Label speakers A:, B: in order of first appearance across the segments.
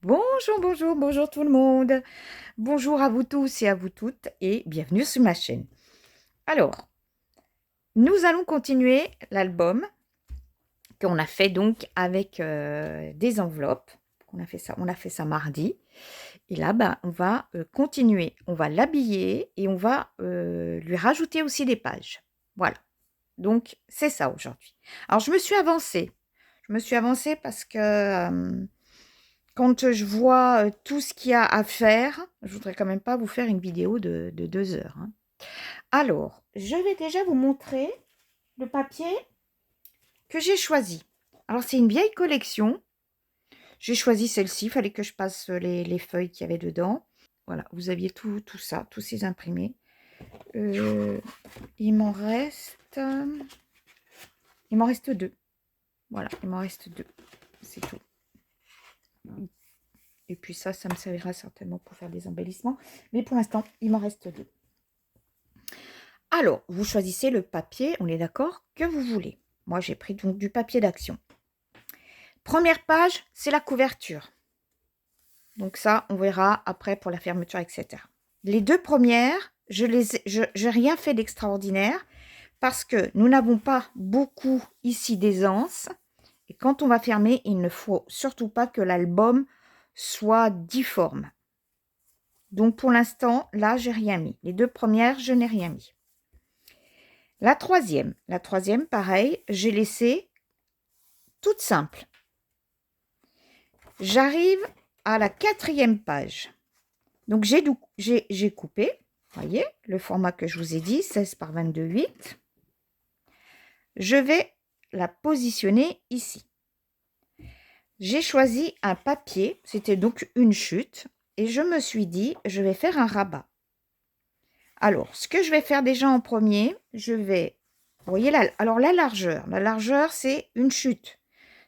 A: Bonjour, bonjour, bonjour tout le monde. Bonjour à vous tous et à vous toutes et bienvenue sur ma chaîne. Alors, nous allons continuer l'album qu'on a fait donc avec des enveloppes. On a fait ça mardi. Et là, on va continuer. On va l'habiller et on va lui rajouter aussi des pages. Voilà. Donc, c'est ça aujourd'hui. Alors, je me suis avancée. Je me suis avancée parce que quand je vois tout ce qu'il y a à faire, je voudrais quand même pas vous faire une vidéo de 2 heures, hein. Alors, je vais déjà vous montrer le papier que j'ai choisi. Alors, c'est une vieille collection. J'ai choisi celle-ci. Il fallait que je passe les feuilles qu'il y avait dedans. Voilà, vous aviez tout ça, tous ces imprimés. Il m'en reste 2. Voilà, il m'en reste 2. C'est tout. Et puis ça me servira certainement pour faire des embellissements. Mais pour l'instant, il m'en reste 2. Alors, vous choisissez le papier, on est d'accord, que vous voulez. Moi, j'ai pris donc du papier d'action. Première page, c'est la couverture. Donc ça, on verra après pour la fermeture, etc. Les 2 premières, je n'ai rien fait d'extraordinaire parce que nous n'avons pas beaucoup ici d'aisance. Et quand on va fermer, il ne faut surtout pas que l'album soit difforme. Donc pour l'instant, là, j'ai rien mis. Les 2 premières, je n'ai rien mis. La troisième, pareil, j'ai laissé toute simple. J'arrive à la 4e page. Donc, j'ai coupé, voyez, le format que je vous ai dit, 16 par 22,8. Je vais la positionner ici. J'ai choisi un papier, c'était donc une chute, et je me suis dit, je vais faire un rabat. Alors, ce que je vais faire déjà en premier, je vais, vous voyez là, alors la largeur, c'est une chute.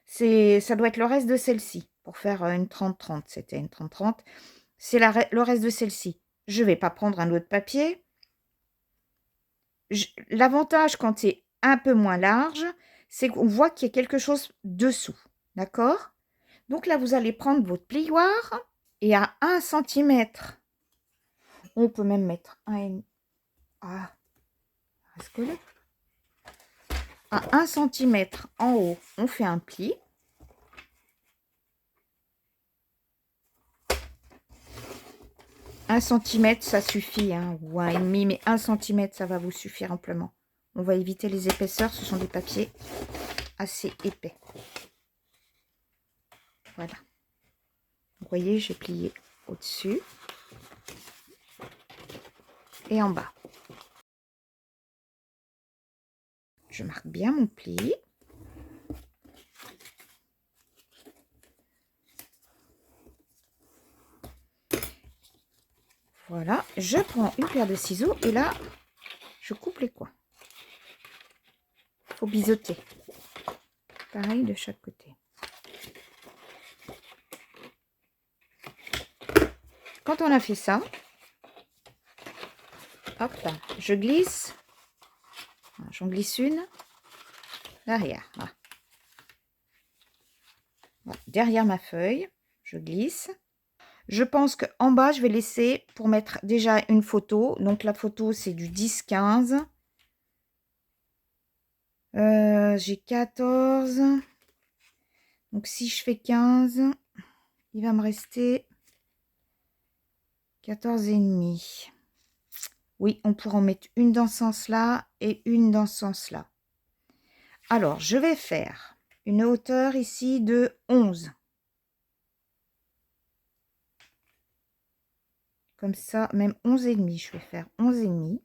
A: Ça doit être le reste de celle-ci. Pour faire une 30-30, c'était une 30-30. C'est le reste de celle-ci. Je ne vais pas prendre un autre papier. L'avantage quand c'est un peu moins large, c'est qu'on voit qu'il y a quelque chose dessous. D'accord? Donc là, vous allez prendre votre plioir et à 1 cm, on peut même mettre un... Ah, reste collé. À 1 cm en haut, on fait un pli. Un centimètre, ça suffit, hein, ou 1,5, mais 1 cm, ça va vous suffire amplement. On va éviter les épaisseurs, ce sont des papiers assez épais. Voilà. Vous voyez, j'ai plié au-dessus et en bas. Je marque bien mon pli. Voilà, je prends une paire de ciseaux et là, je coupe les coins. Il faut biseauter. Pareil de chaque côté. Quand on a fait ça, hop là, je glisse. J'en glisse une derrière. Voilà. Voilà. Derrière ma feuille, je glisse. Je pense qu'en bas, je vais laisser pour mettre déjà une photo. Donc la photo, c'est du 10-15. J'ai 14. Donc si je fais 15, il va me rester 14,5. Oui, on pourra en mettre une dans ce sens-là et une dans ce sens-là. Alors, je vais faire une hauteur ici de 11. Comme ça, même 11,5. Je vais faire 11,5. Vous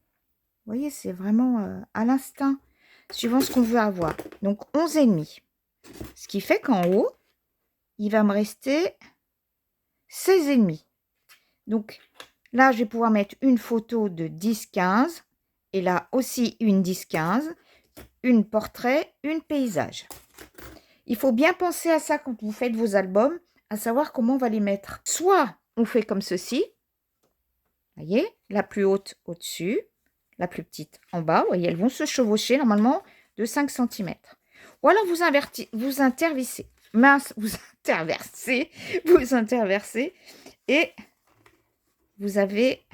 A: voyez, c'est vraiment à l'instinct, suivant ce qu'on veut avoir. Donc, 11,5. Ce qui fait qu'en haut, il va me rester 16,5. Donc, là, je vais pouvoir mettre une photo de 10-15. Et là aussi, une 10-15. Une portrait, une paysage. Il faut bien penser à ça quand vous faites vos albums, à savoir comment on va les mettre. Soit on fait comme ceci. Voyez, la plus haute au-dessus, la plus petite en bas. Vous voyez, elles vont se chevaucher normalement de 5 cm. Ou alors vous intervissez. mince, vous interversez, vous interversez et vous avez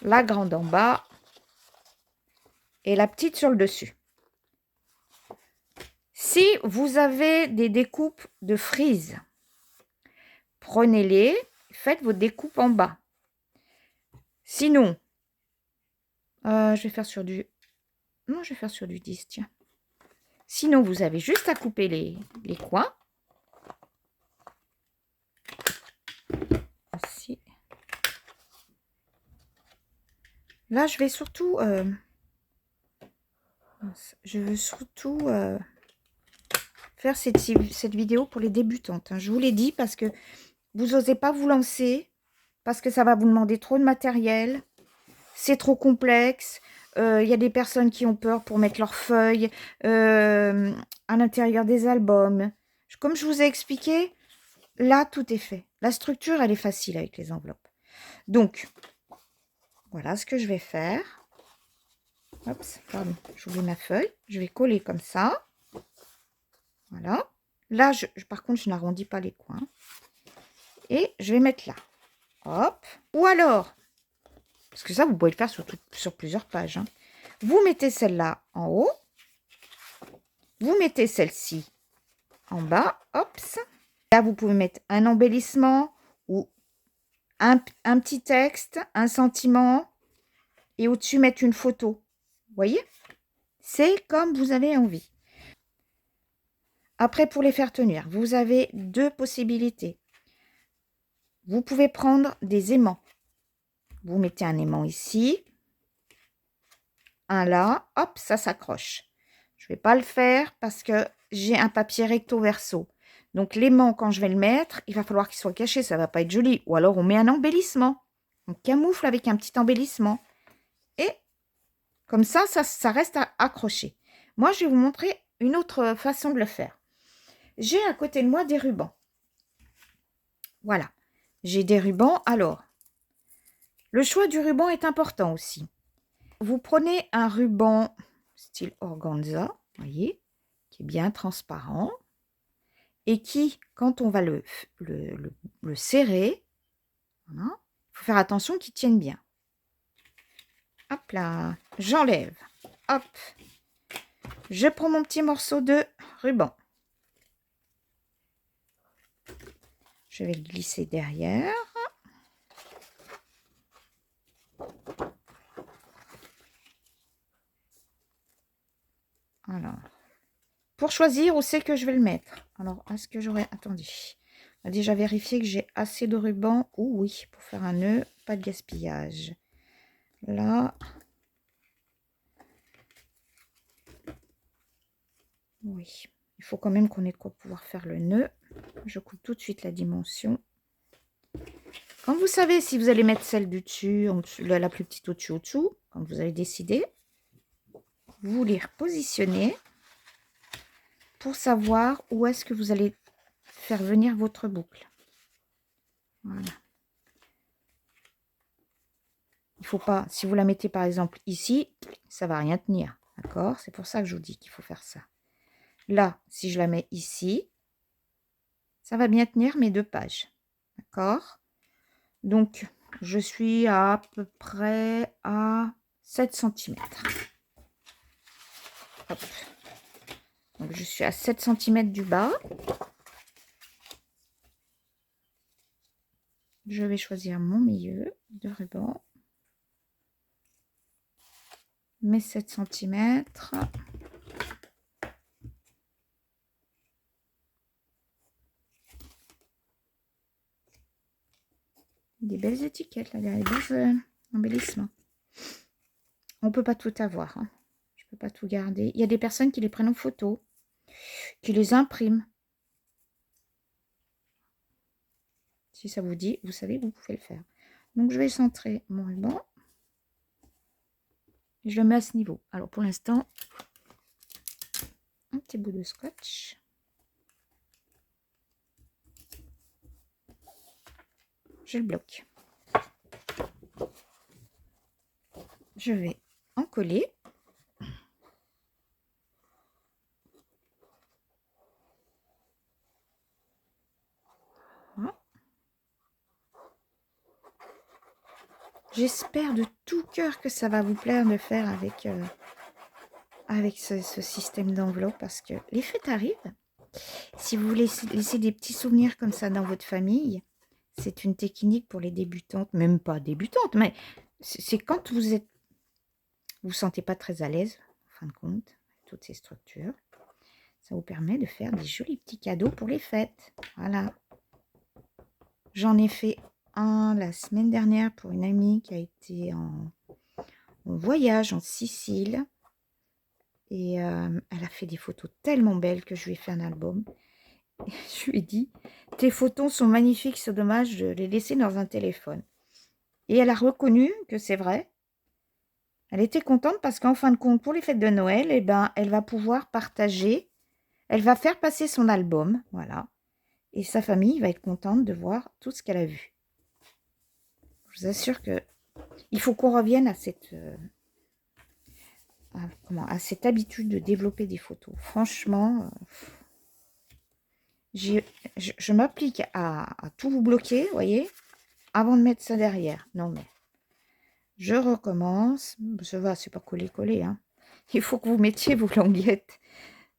A: la grande en bas et la petite sur le dessus. Si vous avez des découpes de frise, prenez-les, faites vos découpes en bas. Sinon, je vais faire sur du... Non, je vais faire sur du 10, tiens. Sinon, vous avez juste à couper les coins. Ainsi. Là, je vais surtout... je veux surtout faire cette vidéo pour les débutantes. Hein. Je vous l'ai dit parce que vous n'osez pas vous lancer, parce que ça va vous demander trop de matériel. C'est trop complexe. Il y a des personnes qui ont peur pour mettre leurs feuilles à l'intérieur des albums. Comme je vous ai expliqué, là, tout est fait. La structure, elle est facile avec les enveloppes. Donc, voilà ce que je vais faire. Hop, pardon, j'oublie ma feuille. Je vais coller comme ça. Voilà. Là, par contre, je n'arrondis pas les coins. Et je vais mettre là. Hop. Ou alors, parce que ça, vous pouvez le faire sur plusieurs pages. Hein. Vous mettez celle-là en haut. Vous mettez celle-ci en bas. Hop. Là, vous pouvez mettre un embellissement ou un petit texte, un sentiment. Et au-dessus, mettre une photo. Vous voyez? C'est comme vous avez envie. Après, pour les faire tenir, vous avez deux possibilités. Vous pouvez prendre des aimants. Vous mettez un aimant ici. Un là. Hop, ça s'accroche. Je ne vais pas le faire parce que j'ai un papier recto verso. Donc, l'aimant, quand je vais le mettre, il va falloir qu'il soit caché. Ça ne va pas être joli. Ou alors, on met un embellissement. On camoufle avec un petit embellissement. Et comme ça reste accroché. Moi, je vais vous montrer une autre façon de le faire. J'ai à côté de moi des rubans. Voilà. J'ai des rubans. Alors, le choix du ruban est important aussi. Vous prenez un ruban style organza, voyez, qui est bien transparent et qui, quand on va le serrer, voilà, il faut faire attention qu'il tienne bien. Hop là, j'enlève. Hop, je prends mon petit morceau de ruban. Je vais le glisser derrière. Alors, pour choisir où c'est que je vais le mettre. Alors, est-ce que j'aurais... Attendez. On a déjà vérifié que j'ai assez de ruban. Oh oui, pour faire un nœud, pas de gaspillage. Là. Oui. Il faut quand même qu'on ait de quoi pouvoir faire le nœud. Je coupe tout de suite la dimension. Quand vous savez si vous allez mettre celle du dessus, la plus petite au-dessous, quand vous avez décidé, vous les repositionnez pour savoir où est-ce que vous allez faire venir votre boucle. Voilà. Il ne faut pas, si vous la mettez par exemple ici, ça ne va rien tenir. D'accord? C'est pour ça que je vous dis qu'il faut faire ça. Là, si je la mets ici, ça va bien tenir mes deux pages. D'accord? Donc, je suis à peu près à 7 cm. Hop. Donc, je suis à 7 cm du bas. Je vais choisir mon milieu de ruban. Mes 7 cm. Des belles étiquettes, là, des beaux embellissements. On ne peut pas tout avoir. Hein. Je ne peux pas tout garder. Il y a des personnes qui les prennent en photo, qui les impriment. Si ça vous dit, vous savez, vous pouvez le faire. Donc, je vais centrer mon ruban. Je le mets à ce niveau. Alors, pour l'instant, un petit bout de scotch. Je le bloque. Je vais en coller. J'espère de tout cœur que ça va vous plaire de faire avec ce système d'enveloppe parce que les fêtes arrivent. Si vous voulez laisser des petits souvenirs comme ça dans votre famille, c'est une technique pour les débutantes, même pas débutantes, mais c'est quand vous vous sentez pas très à l'aise, en fin de compte, toutes ces structures. Ça vous permet de faire des jolis petits cadeaux pour les fêtes. Voilà. J'en ai fait un la semaine dernière pour une amie qui a été en voyage en Sicile. Et elle a fait des photos tellement belles que je lui ai fait un album. Et je lui ai dit, tes photos sont magnifiques, c'est dommage de les laisser dans un téléphone. Et elle a reconnu que c'est vrai. Elle était contente parce qu'en fin de compte, pour les fêtes de Noël, eh ben, elle va pouvoir partager, elle va faire passer son album, voilà. Et sa famille va être contente de voir tout ce qu'elle a vu. Je vous assure que il faut qu'on revienne à cette habitude de développer des photos. Franchement, je m'applique à tout vous bloquer, vous voyez, avant de mettre ça derrière. Non, mais je recommence. Ça va, c'est pas coller-coller. Hein. Il faut que vous mettiez vos languettes.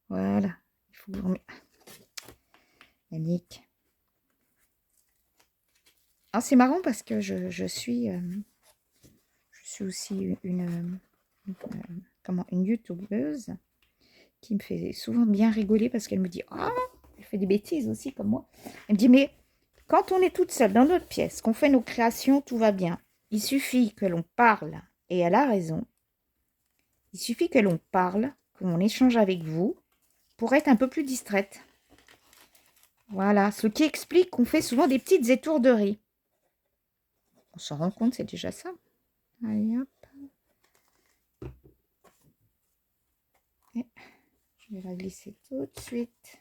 A: Voilà. Il faut que vous... Yannick. Ah, c'est marrant parce que je suis aussi une youtubeuse qui me fait souvent bien rigoler parce qu'elle me dit « Ah, elle fait des bêtises aussi comme moi. » Elle me dit « Mais quand on est toute seule dans notre pièce, qu'on fait nos créations, tout va bien. Il suffit que l'on parle. » Et elle a raison. Il suffit que l'on parle, qu'on échange avec vous pour être un peu plus distraite. Voilà, ce qui explique qu'on fait souvent des petites étourderies. On s'en rend compte, c'est déjà ça. Allez, hop. Et je vais la glisser tout de suite.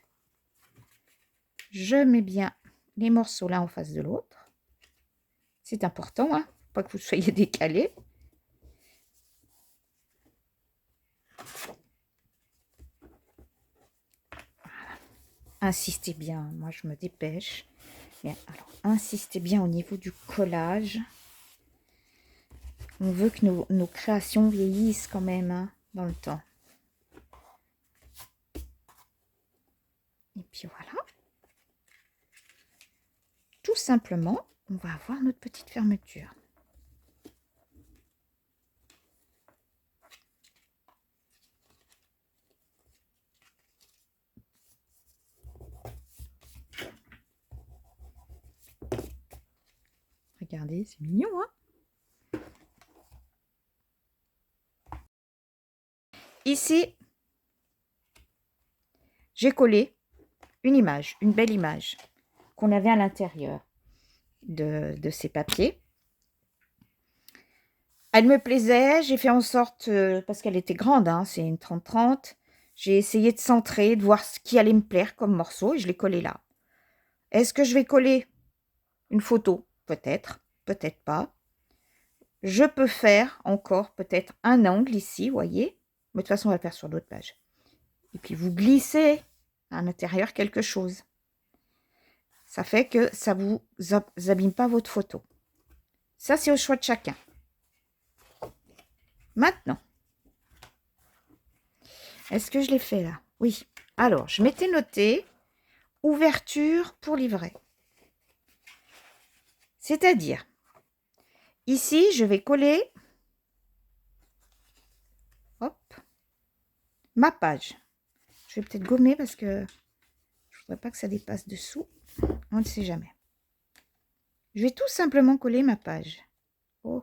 A: Je mets bien les morceaux l'un en face de l'autre. C'est important, hein, pas que vous soyez décalés. Voilà. Insistez bien, moi je me dépêche. Bien, alors, insistez bien au niveau du collage. On veut que nos créations vieillissent quand même hein, dans le temps. Et puis voilà. Tout simplement, on va avoir notre petite fermeture. Regardez, c'est mignon, hein? Ici, j'ai collé une image, une belle image qu'on avait à l'intérieur de ces papiers. Elle me plaisait, j'ai fait en sorte, parce qu'elle était grande, hein, c'est une 30-30, j'ai essayé de centrer, de voir ce qui allait me plaire comme morceau et je l'ai collé là. Est-ce que je vais coller une photo? Peut-être, peut-être pas. Je peux faire encore peut-être un angle ici, vous voyez. Mais de toute façon, on va le faire sur d'autres pages. Et puis, vous glissez à l'intérieur quelque chose. Ça fait que ça ne vous abîme pas votre photo. Ça, c'est au choix de chacun. Maintenant, est-ce que je l'ai fait là? Oui. Alors, je m'étais noté ouverture pour livret. C'est-à-dire, ici, je vais coller hop, ma page. Je vais peut-être gommer parce que je ne voudrais pas que ça dépasse dessous. On ne sait jamais. Je vais tout simplement coller ma page. Oh.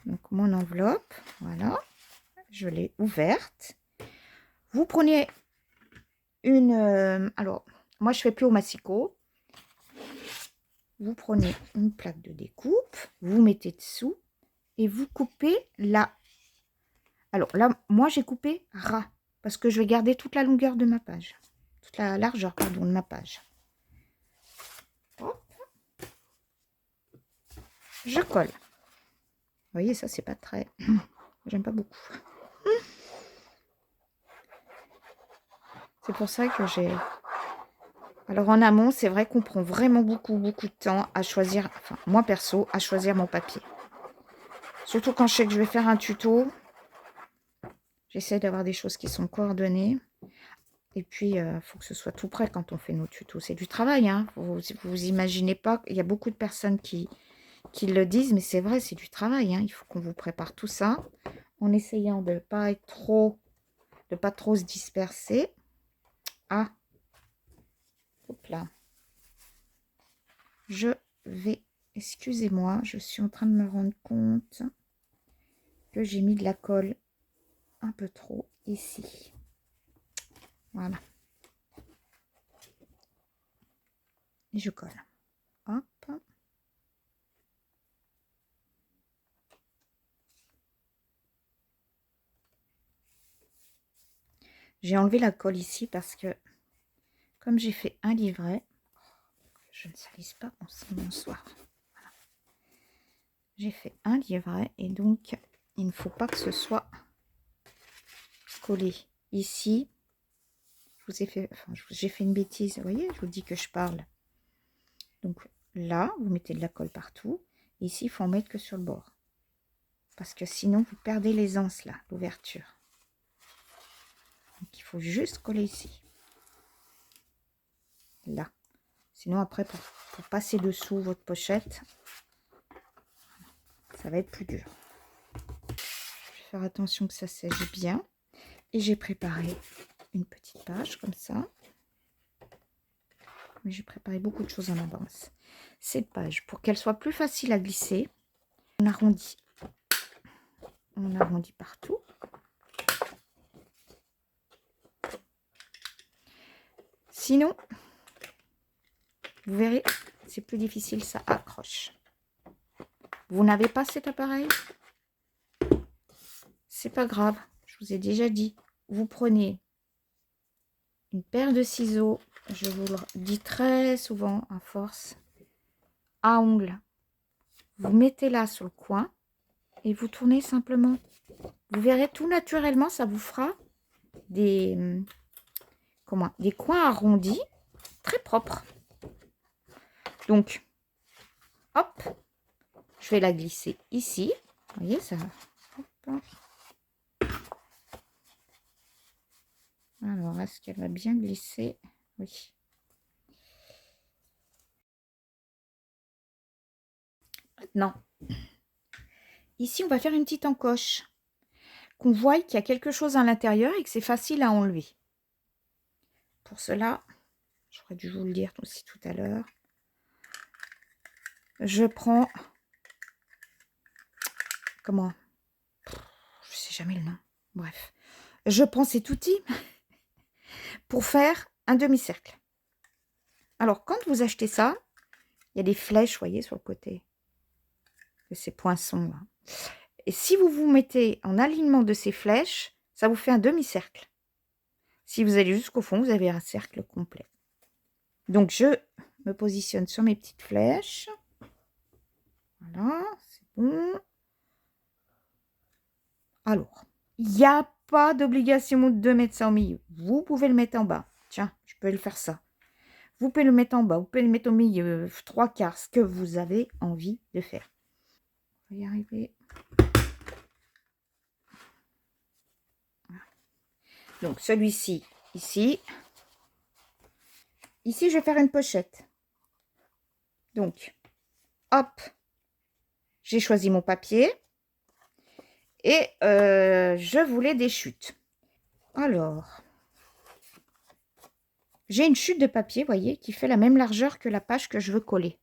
A: Donc, mon enveloppe, voilà. Je l'ai ouverte. Vous prenez une... alors, moi, je fais plus au massicot. Vous prenez une plaque de découpe. Vous mettez dessous. Et vous coupez là. Alors, là, moi, j'ai coupé ras. Parce que je vais garder toute la longueur de ma page. Toute la largeur, pardon, de ma page. Hop. Je colle. Vous voyez, ça, c'est pas très... J'aime pas beaucoup. C'est pour ça que j'ai... Alors, en amont, c'est vrai qu'on prend vraiment beaucoup de temps à choisir... Enfin, moi, perso, à choisir mon papier. Surtout quand je sais que je vais faire un tuto. J'essaie d'avoir des choses qui sont coordonnées. Et puis, il faut que ce soit tout prêt quand on fait nos tutos. C'est du travail, hein. Vous imaginez pas. Il y a beaucoup de personnes qui le disent, mais c'est vrai, c'est du travail, hein. Il faut qu'on vous prépare tout ça en essayant de ne pas être trop, de pas trop se disperser. Ah, hop là. Je vais, excusez-moi, je suis en train de me rendre compte que j'ai mis de la colle un peu trop ici. Voilà. Et je colle. Hop. J'ai enlevé la colle ici parce que, comme j'ai fait un livret, je ne salisse pas mon soir. Voilà. J'ai fait un livret et donc, il ne faut pas que ce soit collé ici. Je vous ai fait, enfin, j'ai fait une bêtise. Vous voyez, je vous dis que je parle. Donc là, vous mettez de la colle partout. Ici, il faut en mettre que sur le bord. Parce que sinon, vous perdez l'aisance là, l'ouverture. Donc il faut juste coller ici. Là. Sinon, après, pour passer dessous votre pochette, ça va être plus dur. Je vais faire attention que ça sèche bien. Et j'ai préparé une petite page comme ça. Mais j'ai préparé beaucoup de choses en avance. Cette page, pour qu'elle soit plus facile à glisser, on arrondit. On arrondit partout. Sinon, vous verrez, c'est plus difficile, ça accroche. Vous n'avez pas cet appareil? C'est pas grave, je vous ai déjà dit. Vous prenez une paire de ciseaux, je vous le dis très souvent à force, à ongles. Vous mettez là sur le coin et vous tournez simplement. Vous verrez tout naturellement, ça vous fera des coins arrondis, très propres. Donc, hop, je vais la glisser ici. Vous voyez, ça. Hop. Alors, est-ce qu'elle va bien glisser? Oui. Maintenant, ici, on va faire une petite encoche. Qu'on voit qu'il y a quelque chose à l'intérieur et que c'est facile à enlever. Pour cela, j'aurais dû vous le dire aussi tout à l'heure. Je prends... Comment? Je sais jamais le nom. Bref. Je prends cet outil pour faire un demi-cercle. Alors, quand vous achetez ça, il y a des flèches, vous voyez, sur le côté. De ces poinçons là. Et si vous vous mettez en alignement de ces flèches, ça vous fait un demi-cercle. Si vous allez jusqu'au fond, vous avez un cercle complet. Donc, je me positionne sur mes petites flèches. Voilà, c'est bon. Alors, il n'y a pas d'obligation de mettre ça au milieu. Vous pouvez le mettre en bas. Tiens, je peux le faire ça. Vous pouvez le mettre en bas, vous pouvez le mettre au milieu, 3/4, ce que vous avez envie de faire. On va y arriver. Voilà. Donc, celui-ci, ici. Ici, je vais faire une pochette. Donc, hop, j'ai choisi mon papier. Et je voulais des chutes. Alors, j'ai une chute de papier, vous voyez, qui fait la même largeur que la page que je veux coller.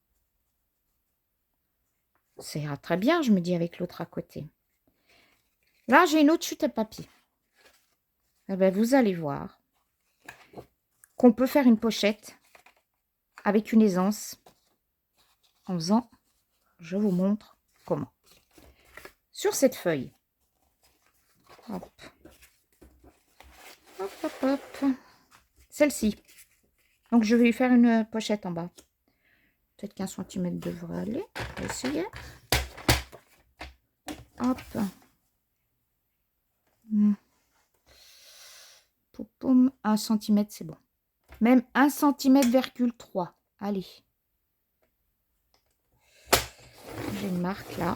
A: Ça ira très bien, je me dis, avec l'autre à côté. Là, j'ai une autre chute à papier. Eh bien, vous allez voir qu'on peut faire une pochette avec une aisance en faisant, je vous montre comment. Sur cette feuille, hop, hop, hop, hop, celle-ci. Donc, je vais lui faire une pochette en bas. Peut-être qu'1 cm devrait aller. On va essayer. Hop. Poum, 1 cm, c'est bon. Même 1 cm,3 cm. Allez. J'ai une marque là.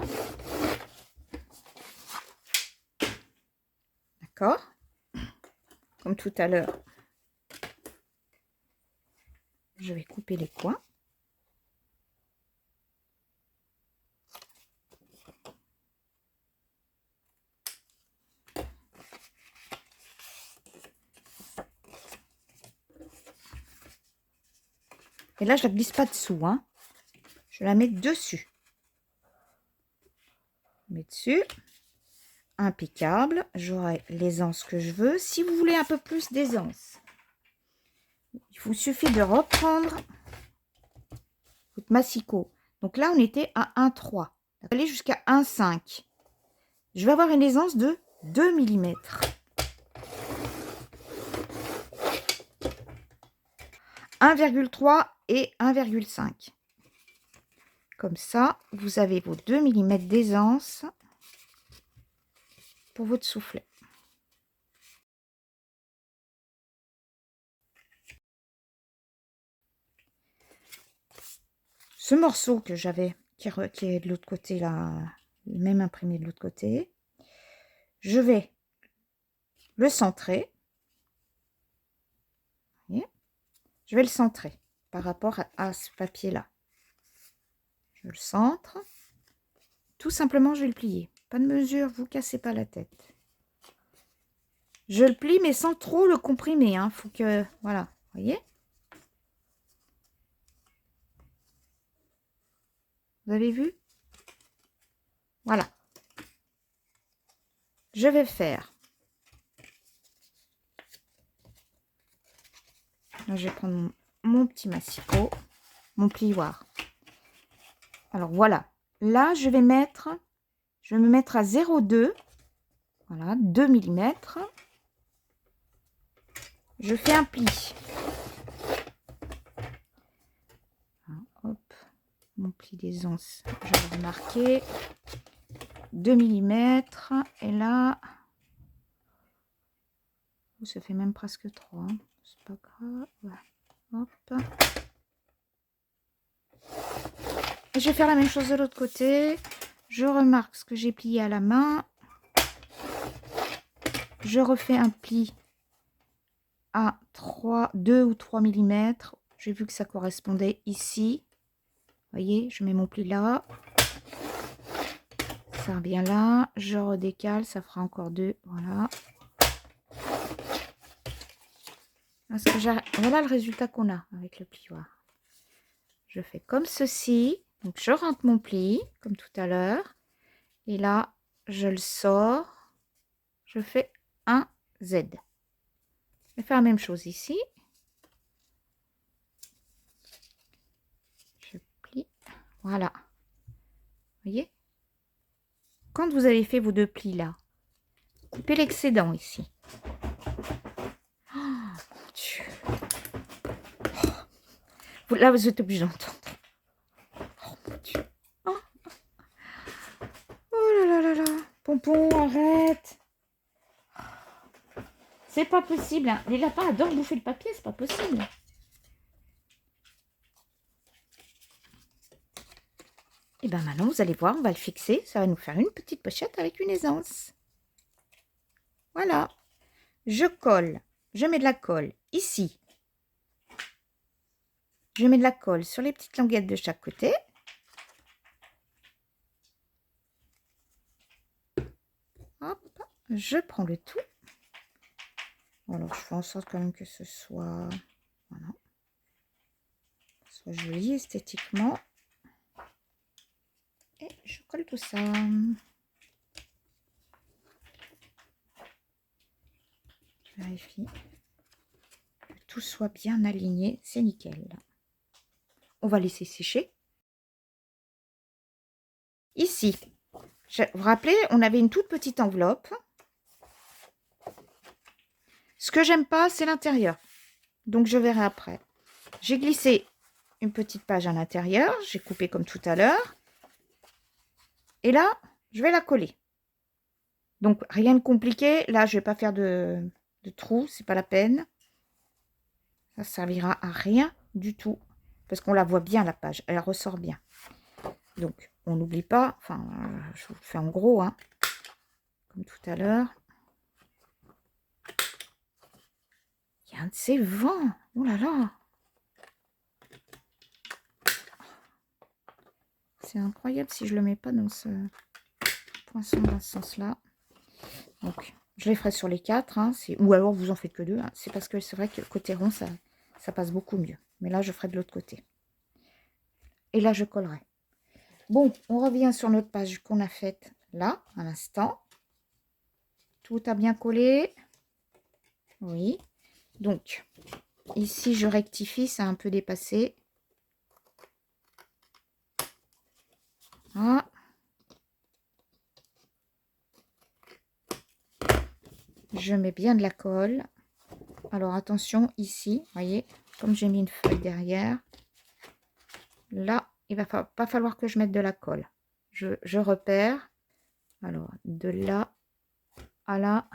A: D'accord? Comme tout à l'heure, je vais couper les coins. Et là, je ne la glisse pas dessous, hein. Je la mets dessus. Je mets dessus. Impeccable. J'aurai l'aisance que je veux. Si vous voulez un peu plus d'aisance, il vous suffit de reprendre votre massicot. Donc là, on était à 1,3. Aller jusqu'à 1,5. Je vais avoir une aisance de 2 mm. 1,3 et 1,5. Comme ça, vous avez vos 2 mm d'aisance pour votre soufflet. Ce morceau que j'avais, qui est de l'autre côté là, même imprimé de l'autre côté, je vais le centrer. Voyez, je vais le centrer par rapport à ce papier là. Je le centre. Tout simplement, je vais le plier. Pas de mesure, vous cassez pas la tête. Je le plie, mais sans trop le comprimer. Hein. Faut que, voilà, voyez. Vous avez vu? Voilà. Je vais faire. Là, je vais prendre mon petit massicot, mon plioir. Alors voilà. Là, je vais me mettre à 0,2. Voilà, 2 mm. Je fais un pli. Hop, mon pli d'aisance, je vais remarquer. 2 mm. Et là, ça fait même presque 3. Hein. C'est pas grave. Voilà. Hop. Et je vais faire la même chose de l'autre côté. Je remarque ce que j'ai plié à la main. Je refais un pli à 2 ou 3 mm. J'ai vu que ça correspondait ici. Vous voyez, je mets mon pli là. Ça revient là. Je redécale, ça fera encore 2. Voilà. Parce que voilà le résultat qu'on a avec le plioir. Je fais comme ceci. Donc, je rentre mon pli, comme tout à l'heure. Et là, je le sors. Je fais un Z. Je vais faire la même chose ici. Je plie. Voilà. Vous voyez? Quand vous avez fait vos 2 plis là, coupez l'excédent ici. Oh, mon Dieu. Oh. Là, vous êtes obligé d'entendre. Oh, mon Dieu. Oh. Oh là là là là. Pompon, arrête. C'est pas possible. Hein. Les lapins adorent bouffer le papier, c'est pas possible. Et bien maintenant, vous allez voir, on va le fixer. Ça va nous faire une petite pochette avec une aisance. Voilà. Je colle. Je mets de la colle ici. Je mets de la colle sur les petites languettes de chaque côté. Hop. Je prends le tout. Alors, je fais en sorte quand même que ce soit... Voilà. Soit joli esthétiquement. Et je colle tout ça. Je vérifie que tout soit bien aligné. C'est nickel. On va laisser sécher. Ici, vous vous rappelez, on avait une toute petite enveloppe. Ce que j'aime pas, c'est l'intérieur. Donc, je verrai après. J'ai glissé une petite page à l'intérieur. J'ai coupé comme tout à l'heure. Et là, je vais la coller. Donc, rien de compliqué. Là, je ne vais pas faire de trou. C'est pas la peine. Ça servira à rien du tout. Parce qu'on la voit bien, la page. Elle ressort bien. Donc, on n'oublie pas. Enfin, je vous le fais en gros. Hein, comme tout à l'heure. Il y a un de ces vents. Oh là là. C'est incroyable si je le mets pas dans ce poinçon dans ce sens-là. Donc, je les ferai sur les 4. Hein, ou alors, vous en faites que 2. Hein. C'est parce que c'est vrai que côté rond, ça passe beaucoup mieux. Mais là, je ferai de l'autre côté. Et là, je collerai. Bon, on revient sur notre page qu'on a faite là, à l'instant. Tout a bien collé. Oui. Donc, ici, je rectifie. Ça a un peu dépassé. Ah. Je mets bien de la colle. Alors, attention, ici, voyez, comme j'ai mis une feuille derrière, là, il va pas falloir que je mette de la colle. Je repère. Alors, de là à là.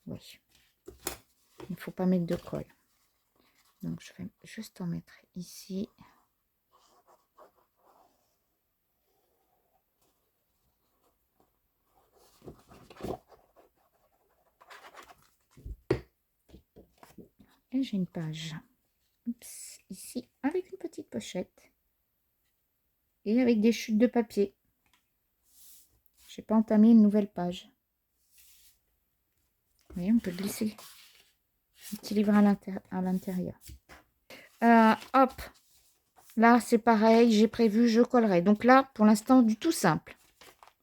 A: Oui. Il ne faut pas mettre de colle. Donc, je vais juste en mettre ici. Et j'ai une page. Oups, ici, avec une petite pochette. Et avec des chutes de papier. Je n'ai pas entamé une nouvelle page. Vous voyez, on peut glisser un petit livre à l'intérieur. Hop, là c'est pareil, j'ai prévu, je collerai. Donc là, pour l'instant, du tout simple.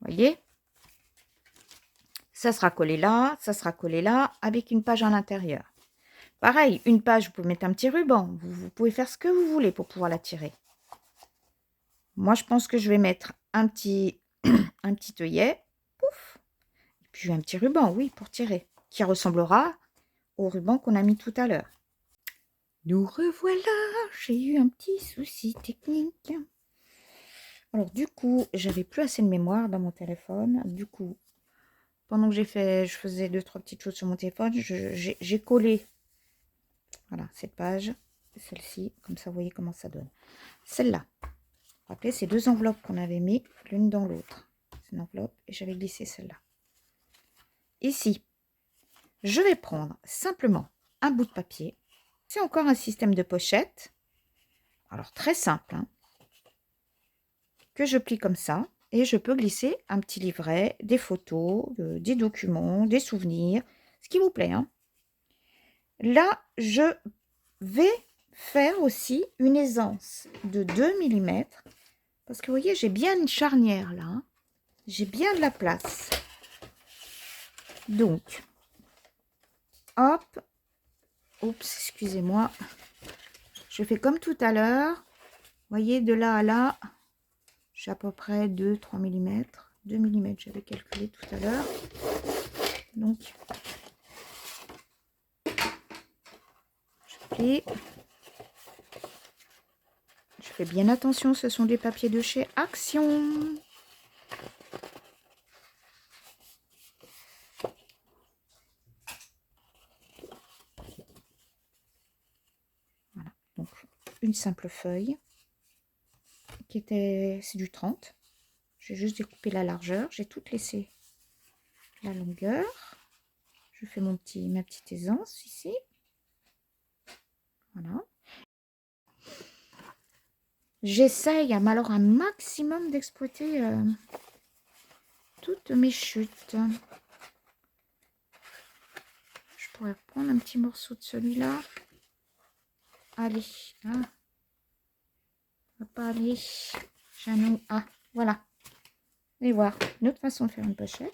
A: Vous voyez, ça sera collé là, avec une page à l'intérieur. Pareil, une page, vous pouvez mettre un petit ruban. Vous pouvez faire ce que vous voulez pour pouvoir la tirer. Moi, je pense que je vais mettre un petit, un petit œillet. Pouf. Et puis, un petit ruban, oui, pour tirer. Qui ressemblera au ruban qu'on a mis tout à l'heure. Nous revoilà. J'ai eu un petit souci technique. Alors, du coup, j'avais plus assez de mémoire dans mon téléphone. Du coup, pendant que je faisais 2-3 petites choses sur mon téléphone, j'ai collé, voilà, cette page, celle-ci, comme ça, vous voyez comment ça donne. Celle-là, vous vous rappelez, c'est 2 enveloppes qu'on avait mis l'une dans l'autre. C'est une enveloppe et j'avais glissé celle-là. Ici, je vais prendre simplement un bout de papier. C'est encore un système de pochette. Alors, très simple, hein, que je plie comme ça. Et je peux glisser un petit livret, des photos, des documents, des souvenirs, ce qui vous plaît. Hein. Là, je vais faire aussi une aisance de 2 mm. Parce que vous voyez, j'ai bien une charnière là. Hein. J'ai bien de la place. Donc, hop. Oups, excusez-moi. Je fais comme tout à l'heure. Vous voyez, de là à là, j'ai à peu près 2-3 mm. 2 mm, j'avais calculé tout à l'heure. Donc, je plie. Je fais bien attention, ce sont des papiers de chez Action. Voilà, donc une simple feuille qui était, c'est du 30. J'ai juste découpé la largeur, j'ai tout laissé la longueur. Je fais ma petite aisance ici. Voilà. J'essaye alors un maximum d'exploiter toutes mes chutes. Je pourrais prendre un petit morceau de celui-là. Allez, hein. On va pas aller. Janou. Ah, voilà. Et voir une autre façon de faire une pochette.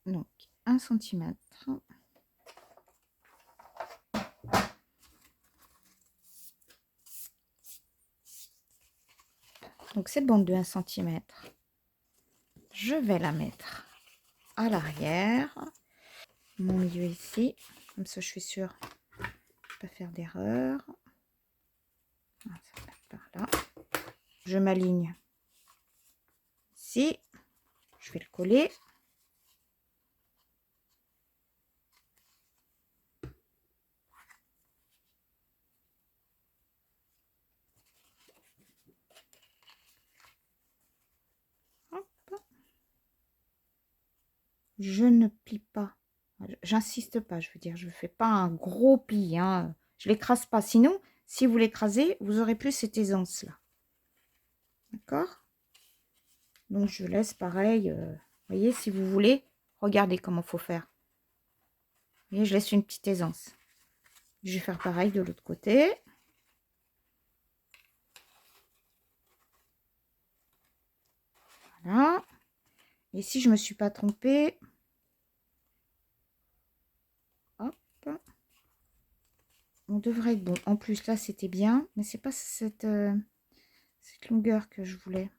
A: Donc, 1 cm. Donc, cette bande de 1 cm, je vais la mettre à l'arrière. Mon milieu ici. Comme ça, je suis sûre de ne pas faire d'erreur. Ah, ça va par là. Je m'aligne ici. Je vais le coller. je ne plie pas. J'insiste pas, je veux dire, je ne fais pas un gros pli, hein. Je ne l'écrase pas. Sinon, si vous l'écrasez, vous aurez plus cette aisance-là. D'accord? Donc, je laisse pareil. Vous voyez, si vous voulez, regardez comment il faut faire. Vous voyez, je laisse une petite aisance. Je vais faire pareil de l'autre côté. Voilà. Et si je ne me suis pas trompée, hop, on devrait être bon. En plus, là, c'était bien, mais c'est pas cette longueur que je voulais.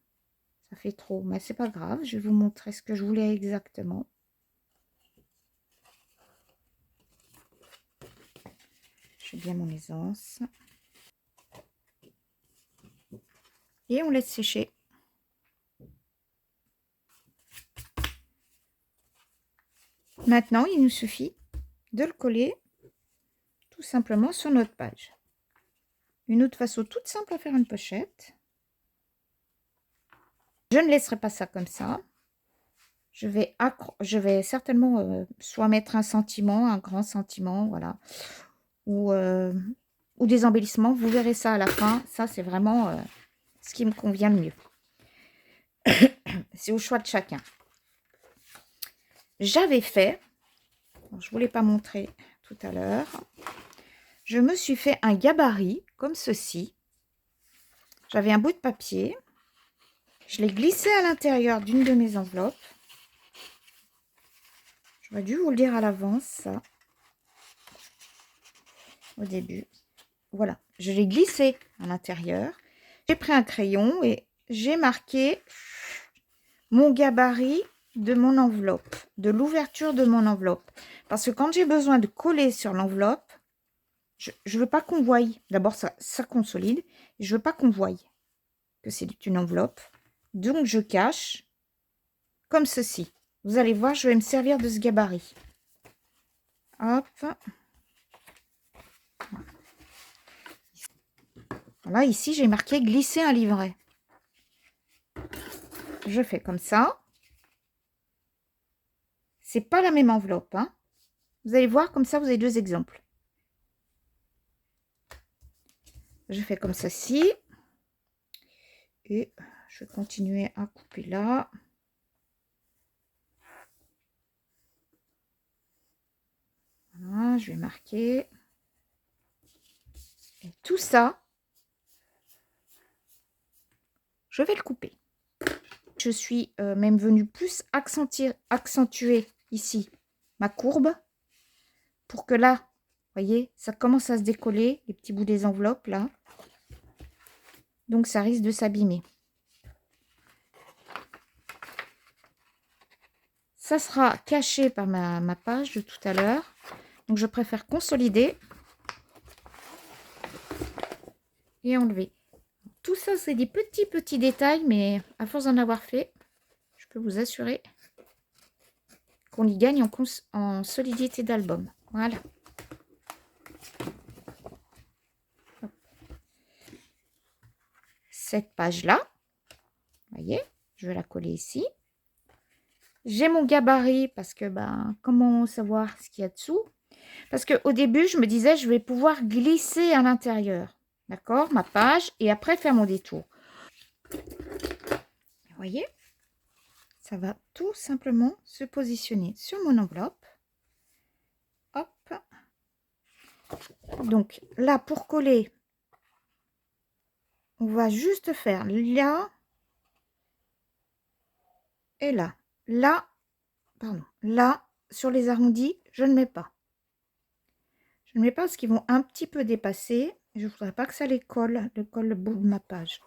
A: Ça fait trop, mais c'est pas grave. Je vais vous montrer ce que je voulais exactement. Je fais bien mon aisance. Et on laisse sécher. Maintenant, il nous suffit de le coller tout simplement sur notre page. Une autre façon toute simple à faire une pochette. Je ne laisserai pas ça comme ça. Je vais certainement soit mettre un sentiment, un grand sentiment, voilà, ou des embellissements. Vous verrez ça à la fin. Ça, c'est vraiment ce qui me convient le mieux. C'est au choix de chacun. J'avais fait, je ne vous l'ai pas montré tout à l'heure, je me suis fait un gabarit comme ceci. J'avais un bout de papier. Je l'ai glissé à l'intérieur d'une de mes enveloppes. J'aurais dû vous le dire à l'avance, ça, au début. Voilà, je l'ai glissé à l'intérieur. J'ai pris un crayon et j'ai marqué mon gabarit de mon enveloppe, de l'ouverture de mon enveloppe. Parce que quand j'ai besoin de coller sur l'enveloppe, je ne veux pas qu'on voie. D'abord, ça consolide. Je ne veux pas qu'on voie que c'est une enveloppe. Donc, je cache comme ceci. Vous allez voir, je vais me servir de ce gabarit. Hop. Voilà, ici, j'ai marqué glisser un livret. Je fais comme ça. C'est pas la même enveloppe, hein. Vous allez voir, comme ça, vous avez deux exemples. Je fais comme ceci. Et je vais continuer à couper là. Voilà, je vais marquer. Et tout ça, je vais le couper. Je suis même venue plus accentuer ici ma courbe pour que là, vous voyez, ça commence à se décoller, les petits bouts des enveloppes là. Donc ça risque de s'abîmer. Ça sera caché par ma page de tout à l'heure. Donc je préfère consolider et enlever. Tout ça, c'est des petits détails, mais à force d'en avoir fait, je peux vous assurer qu'on y gagne en solidité d'album. Voilà. Cette page-là, vous voyez, je vais la coller ici. J'ai mon gabarit parce que, comment savoir ce qu'il y a dessous? Parce qu'au début, je me disais, je vais pouvoir glisser à l'intérieur. D'accord? Ma page et après faire mon détour. Vous voyez? Ça va tout simplement se positionner sur mon enveloppe. Hop. Donc là, pour coller, on va juste faire là et là. Là, pardon, là, sur les arrondis, je ne mets pas. Je ne mets pas parce qu'ils vont un petit peu dépasser. Je ne voudrais pas que ça les colle, le bout de ma page.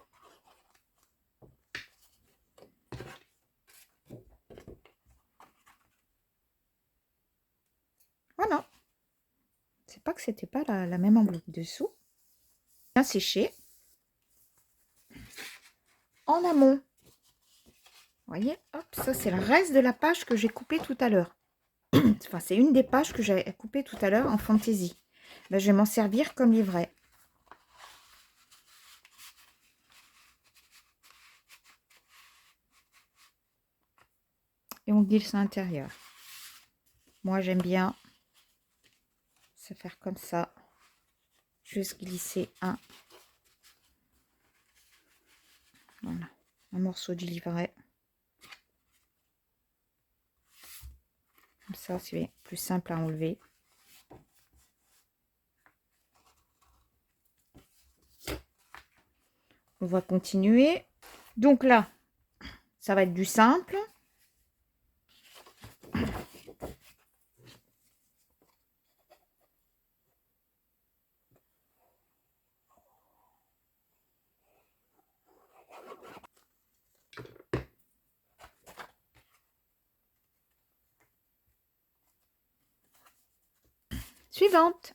A: Voilà. C'est pas que c'était pas la même enveloppe dessous. Bien séché. En amont. Vous voyez, hop, ça c'est le reste de la page que j'ai coupée tout à l'heure. Enfin, c'est une des pages que j'ai coupée tout à l'heure en fantaisie. Ben, je vais m'en servir comme livret. Et on glisse à l'intérieur. Moi, j'aime bien se faire comme ça. Juste glisser voilà, un morceau du livret. Comme ça, c'est plus simple à enlever. On va continuer. Donc là, ça va être du simple. Suivante.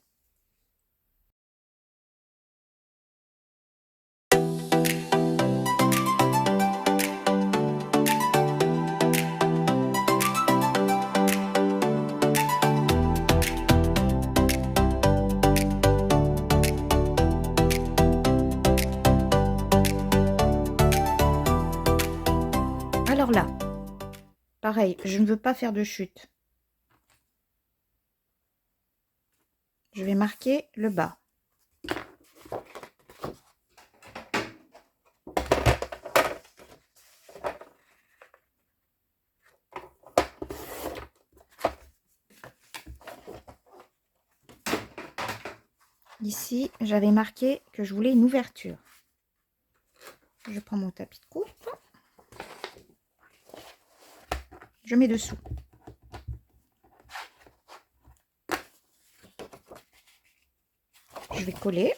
A: Alors là, pareil, je ne veux pas faire de chute. Je vais marquer le bas. Ici, j'avais marqué que je voulais une ouverture. Je prends mon tapis de coupe. Je mets dessous. Je vais coller.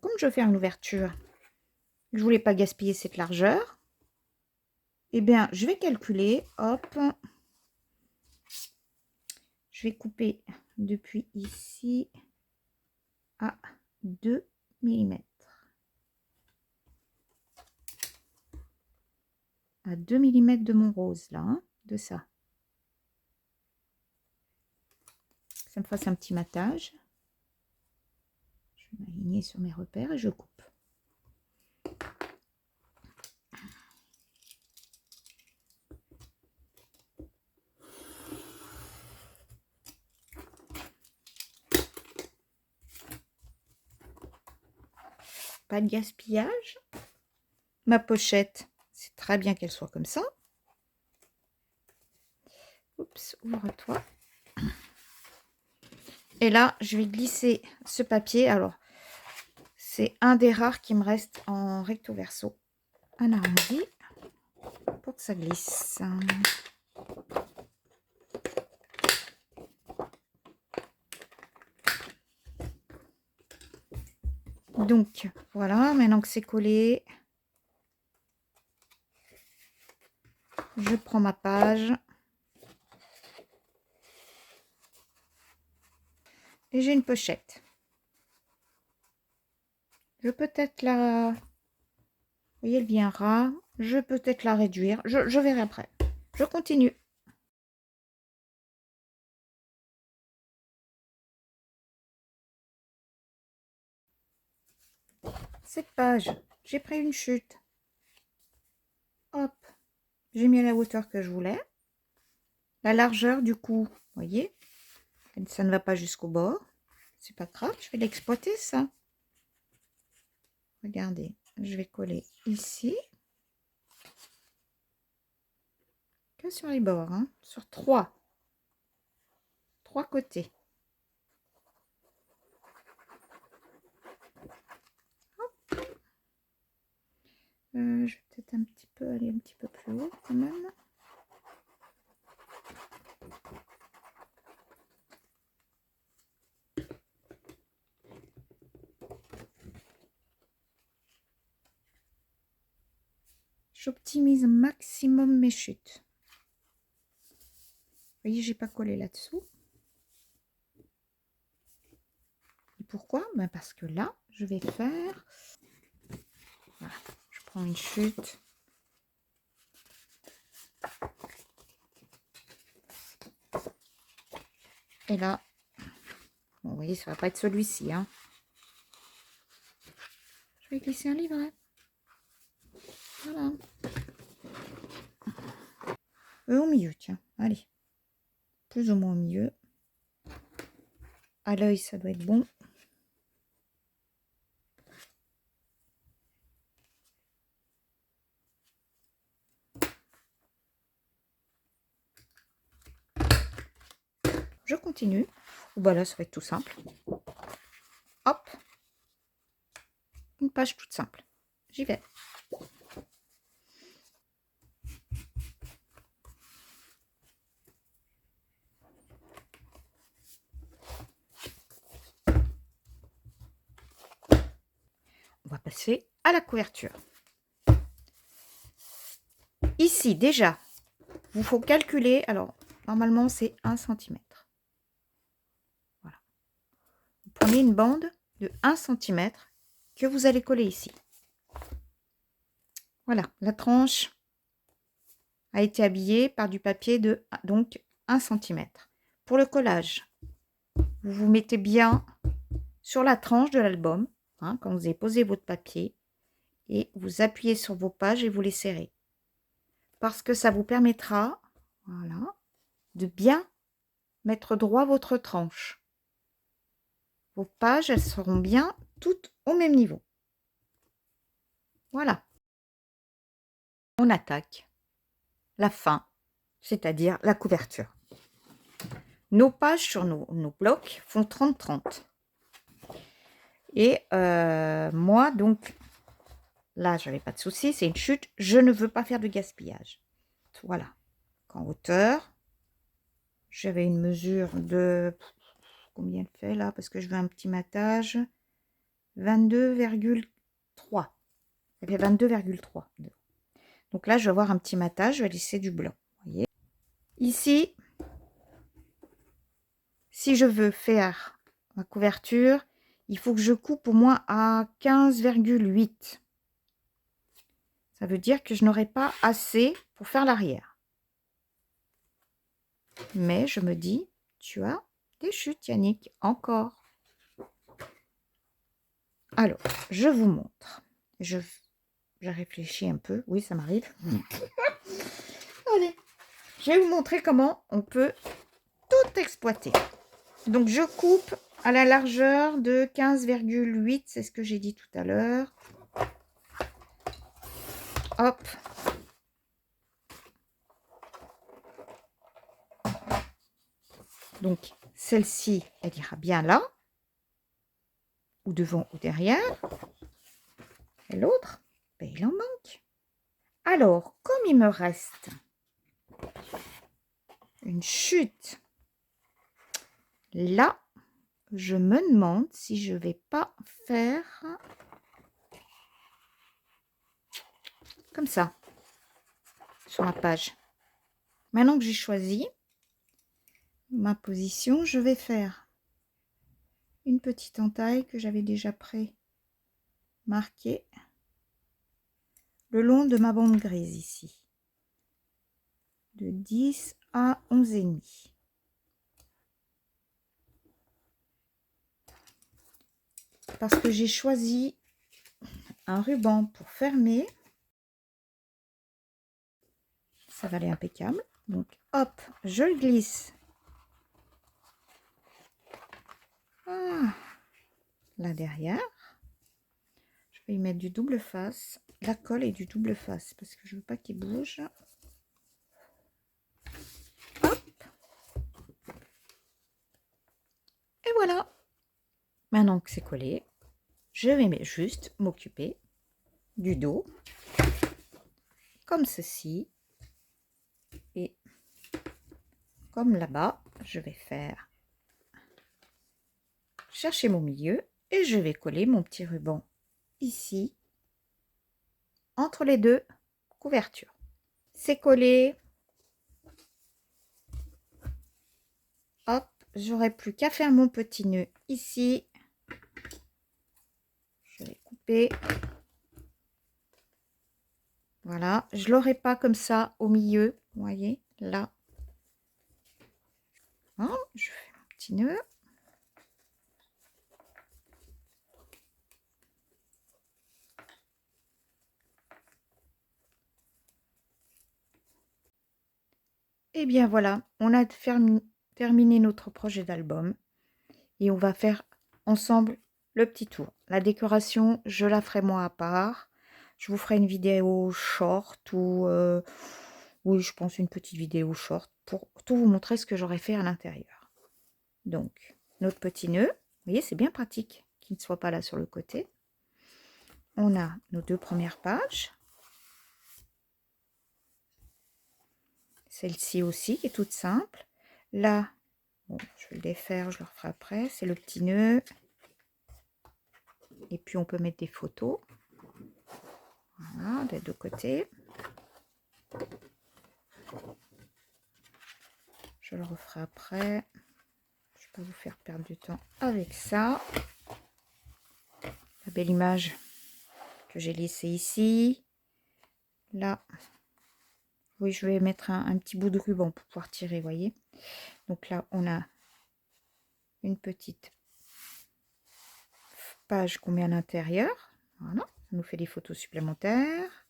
A: Comme je vais faire une ouverture, je voulais pas gaspiller cette largeur. Eh bien, je vais calculer. Hop. Je vais couper depuis ici à 2 mm. À 2 mm de mon rose, là, hein, de ça. Ça me fasse un petit matage. Je vais m'aligner sur mes repères et je coupe. Pas de gaspillage. Ma pochette, c'est très bien qu'elle soit comme ça. Oups, ouvre-toi. Et là, je vais glisser ce papier. Alors, c'est un des rares qui me reste en recto verso. Un arrondi pour que ça glisse. Donc, voilà, maintenant que c'est collé, je prends ma page. Et j'ai une pochette. Je peux peut-être la... Vous voyez, elle vient ras. Je peux peut-être la réduire. Je verrai après. Je continue. Cette page, j'ai pris une chute. Hop. J'ai mis à la hauteur que je voulais. La largeur, du coup, vous voyez, ça ne va pas jusqu'au bord. C'est pas grave, je vais l'exploiter, ça. Regardez, je vais coller ici. Que sur les bords, hein, sur trois côtés. Je vais peut-être un petit peu aller un petit peu plus haut quand même. J'optimise maximum mes chutes. Vous voyez, j'ai pas collé là-dessous. Et pourquoi? Ben parce que là, je vais faire... Voilà, je prends une chute. Et là, bon, vous voyez, ça va pas être celui-ci. Hein. Je vais glisser un livret. Voilà. Au milieu, tiens. Allez. Plus ou moins au milieu. À l'œil, ça doit être bon. Je continue. Bah là, ça va être tout simple. Hop. Une page toute simple. J'y vais. On va passer à la couverture. Ici, déjà, il faut calculer. Alors, normalement, c'est 1 cm. Voilà. Vous prenez une bande de 1 cm que vous allez coller ici. Voilà, la tranche a été habillée par du papier de donc 1 cm. Pour le collage, vous vous mettez bien sur la tranche de l'album, hein, quand vous avez posé votre papier, et vous appuyez sur vos pages et vous les serrez. Parce que ça vous permettra, voilà, de bien mettre droit votre tranche. Vos pages, elles seront bien toutes au même niveau. Voilà. On attaque la fin, c'est-à-dire la couverture. Nos pages sur nos blocs font 30-30. Et moi, donc, là, j'avais pas de souci, c'est une chute. Je ne veux pas faire de gaspillage. Voilà. En hauteur, j'avais une mesure de... Combien elle fait là? Parce que je veux un petit matage. 22,3. Elle fait 22,3. Donc là, je vais avoir un petit matage. Je vais laisser du blanc. Vous voyez? Ici, si je veux faire ma couverture, il faut que je coupe au moins à 15,8. Ça veut dire que je n'aurai pas assez pour faire l'arrière. Mais je me dis, tu as des chutes, Yannick, encore. Alors, je vous montre. Je réfléchis un peu. Oui, ça m'arrive. Allez, je vais vous montrer comment on peut tout exploiter. Donc, je coupe à la largeur de 15,8. C'est ce que j'ai dit tout à l'heure. Hop. Donc, celle-ci, elle ira bien là. Ou devant ou derrière. Et l'autre, ben, il en manque. Alors, comme il me reste une chute là, je me demande si je vais pas faire comme ça sur la page. Maintenant que j'ai choisi ma position, je vais faire une petite entaille que j'avais déjà marquée le long de ma bande grise ici, de 10 à 11,5. Parce que j'ai choisi un ruban pour fermer. Ça va aller impeccable. Donc, hop, je le glisse. Là derrière. Je vais y mettre du double face. La colle et du double face parce que je veux pas qu'il bouge. Hop. Et voilà. Maintenant que c'est collé, je vais juste m'occuper du dos. Comme ceci. Et comme là-bas, je vais faire chercher mon milieu et je vais coller mon petit ruban ici entre les deux couvertures. C'est collé. Hop, j'aurai plus qu'à faire mon petit nœud ici. Je vais couper. Voilà, je l'aurai pas comme ça au milieu, vous voyez, là. Hein, je fais mon petit nœud. Et bien voilà, on a terminé notre projet d'album et on va faire ensemble le petit tour. La décoration, je la ferai moi à part. Je vous ferai une vidéo short ou oui, je pense une petite vidéo short pour tout vous montrer ce que j'aurais fait à l'intérieur. Donc, notre petit nœud, vous voyez, c'est bien pratique qu'il ne soit pas là sur le côté. On a nos 2 premières pages. Celle-ci aussi qui est toute simple. Là, bon, je vais le défaire, je le referai après. C'est le petit nœud. Et puis on peut mettre des photos. Voilà, des 2 côtés. Je le referai après. Je ne vais pas vous faire perdre du temps avec ça. La belle image que j'ai laissée ici. Là, oui, je vais mettre un petit bout de ruban pour pouvoir tirer, vous voyez. Donc là, on a une petite page qu'on met à l'intérieur. Voilà, ça nous fait des photos supplémentaires.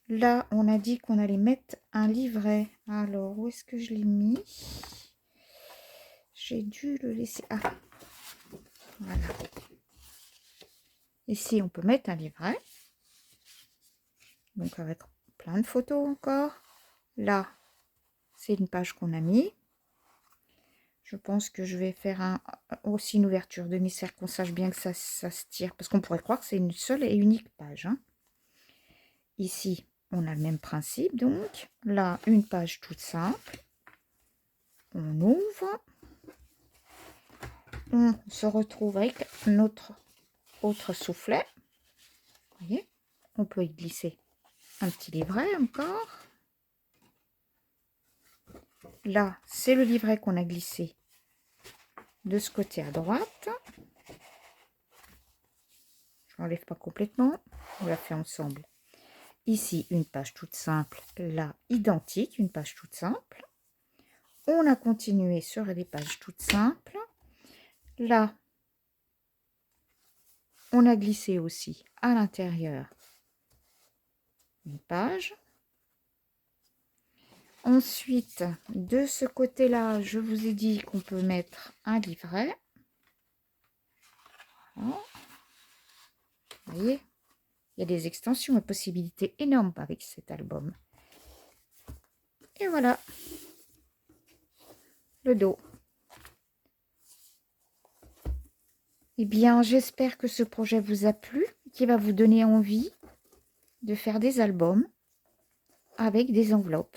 A: Là, on a dit qu'on allait mettre un livret. Alors, où est-ce que je l'ai mis? J'ai dû le laisser. Ah, voilà. Ici, on peut mettre un livret. Donc, avec plein de photos encore. Là, c'est une page qu'on a mis. Je pense que je vais faire aussi une ouverture de mystère, qu'on sache bien que ça se tire. Parce qu'on pourrait croire que c'est une seule et unique page. Hein. Ici, on a le même principe. Donc, là, une page toute simple. On ouvre. On se retrouve avec notre autre soufflet. Vous voyez, on peut y glisser un petit livret encore. Là, c'est le livret qu'on a glissé de ce côté à droite. Je n'enlève pas complètement, on l'a fait ensemble. Ici, une page toute simple, là, identique, une page toute simple. On a continué sur les pages toutes simples. Là, on a glissé aussi à l'intérieur une page. Ensuite, de ce côté-là, je vous ai dit qu'on peut mettre un livret. Voilà. Vous voyez, il y a des extensions et possibilités énormes avec cet album. Et voilà, le dos. Eh bien, j'espère que ce projet vous a plu, qui va vous donner envie de faire des albums avec des enveloppes.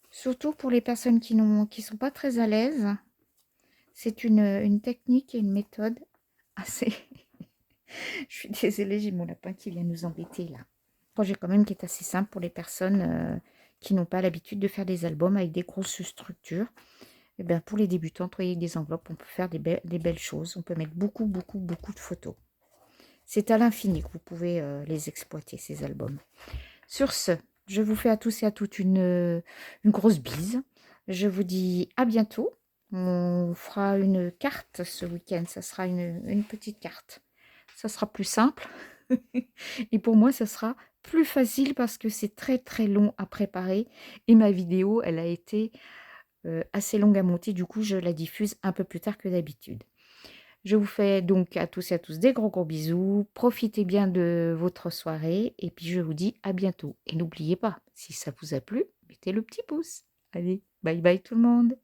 A: Surtout pour les personnes qui ne sont pas très à l'aise. C'est une technique et une méthode assez... Je suis désolée, j'ai mon lapin qui vient nous embêter là. Projet quand même qui est assez simple pour les personnes qui n'ont pas l'habitude de faire des albums avec des grosses structures. Et bien pour les débutants, travailler avec des enveloppes, on peut faire des belles choses. On peut mettre beaucoup de photos. C'est à l'infini que vous pouvez les exploiter, ces albums. Sur ce, je vous fais à tous et à toutes une grosse bise. Je vous dis à bientôt. On fera une carte ce week-end. Ça sera une petite carte. Ça sera plus simple. Et pour moi, ça sera plus facile parce que c'est très long à préparer. Et ma vidéo, elle a été assez longue à monter. Du coup, je la diffuse un peu plus tard que d'habitude. Je vous fais donc à tous et à tous des gros bisous. Profitez bien de votre soirée. Et puis, je vous dis à bientôt. Et n'oubliez pas, si ça vous a plu, mettez le petit pouce. Allez, bye bye tout le monde.